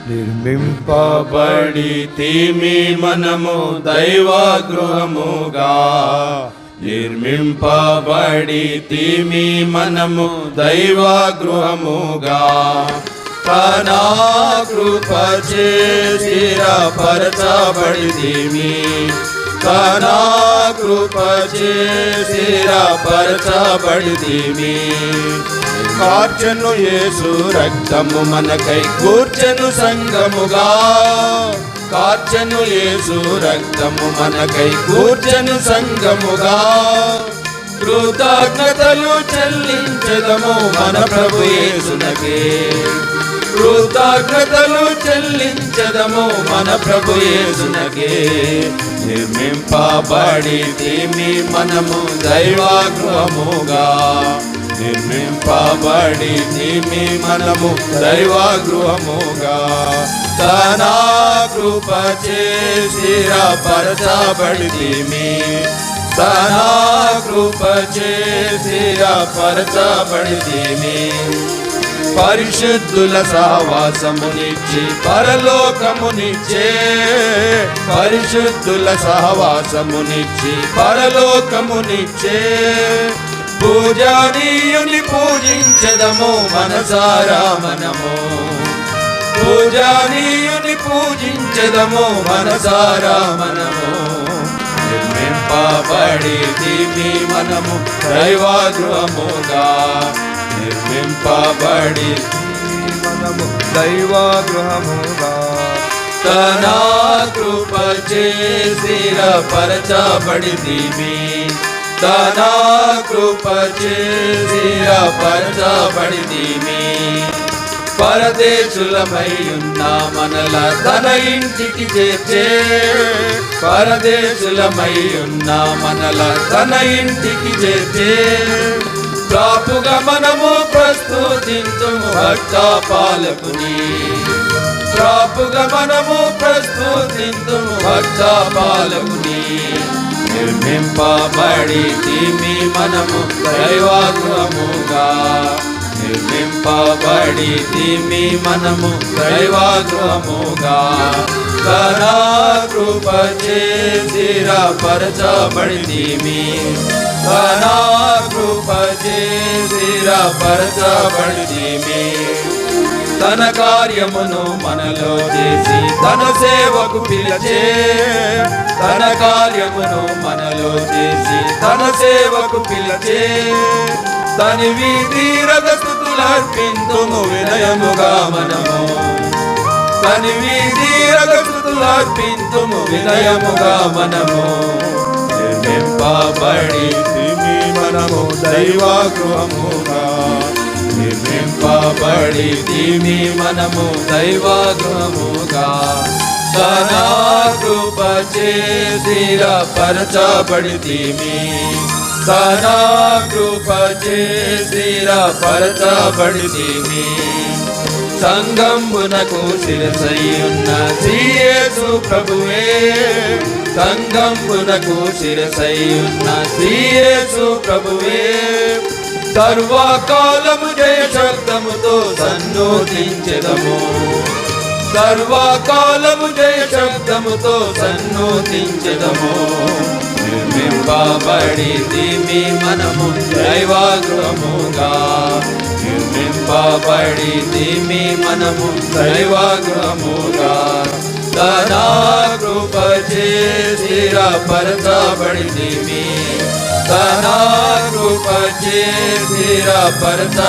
నిర్మింపబడితిమి మనము దైవ గృహముగా, నిర్మింపబడితిమి మనము దైవ గృహముగా. తన కృపచే స్థిరపరచబడితిమి, తన కృపచే స్థిరపరచబడితిమి. కార్చెను యేసు రక్తము మనకై కూర్చెను సంగముగా, కార్చెను యేసు రక్తము మనకై కూర్చెను సంగముగా. కృతజ్ఞతలు చెల్లించెదము మన ప్రభు యేసునకే, కృతజ్ఞతలు చెల్లించెదము మన ప్రభు యేసునకే. నిర్మింపబడితిమి మనము దైవ గృహముగా, నిర్మింపబడితిమి మనము దైవ గృహముగా. తన కృపచే స్థిరపరచబడితిమి, తన కృపచే స్థిరపరచబడితిమి. పరిశుద్ధుల సహవాసమునిచ్చి పరలోకమునిచ్చే, పరిశుద్ధుల సహవాసమునిచ్చి పరలోకమునిచ్చే. పూజనీయుని పూజించెదము మనసారా మనము, పూజనీయుని పూజించెదము మనసారా మనము. నిర్మింపబడితిమి మనము దైవ గృహముగా, నిర్మింపబడితిమి మనము దైవ గృహముగా. తన కృపచే స్థిరపరచబడితిమి, తన కృపచే స్థిరపరచబడితిమి. పరదేశులమై ఉన్న మనల తన ఇంటికి చేర్చే, పరదేశులమై ఉన్న మనల తన ఇంటికి చేర్చే. కాపుగా మనము ప్రస్తుతింతుము భక్త పాలకుని, కాపుగా మనము ప్రస్తుతింతుము భక్త పాలకుని. నిర్మింపబడితిమి మనము దైవ గృహముగా, నిర్మింపబడితిమి మనము దైవ గృహముగా. తన కృపచే స్థిరపరచబడితిమి, తన కృపచే స్థిరపరచబడితిమి. తన కార్యమును మనలో చేసి తన సేవకు పిలిచే, తన కార్యమును మనలో చేసి తన సేవకు పిలిచే. తని వీధి రగస్తుతులర్పింతుము వినయముగా మనము, తని వీధి రగస్తుతులర్పింతుము వినయముగా మనము. నిర్మింపబడితిమి మనము దైవ గృహముగా, నిర్మింపబడితిమి మనము దైవ గృహముగా. తన కృపచే స్థిరపరచబడితిమి, తన కృపచే స్థిరపరచబడితిమి. సంగంబునకు శిరసయ్యున్న యేసు ప్రభువే, సంగంబునకు శిరసయ్యున్న యేసు ప్రభువే. సర్వకాలము జయ శబ్దముతో సన్నోతించెదము, సర్వకాలము జయ శబ్దముతో సన్నోతించెదము. నిర్మింపబడితిమి మనము దైవ గృహముగా, నిర్మింపబడితిమి మనము దైవ గృహముగా. తన కృపచే స్థిరపరచబడితిమి, తన కృపచే స్థిరపరచబడితిమి.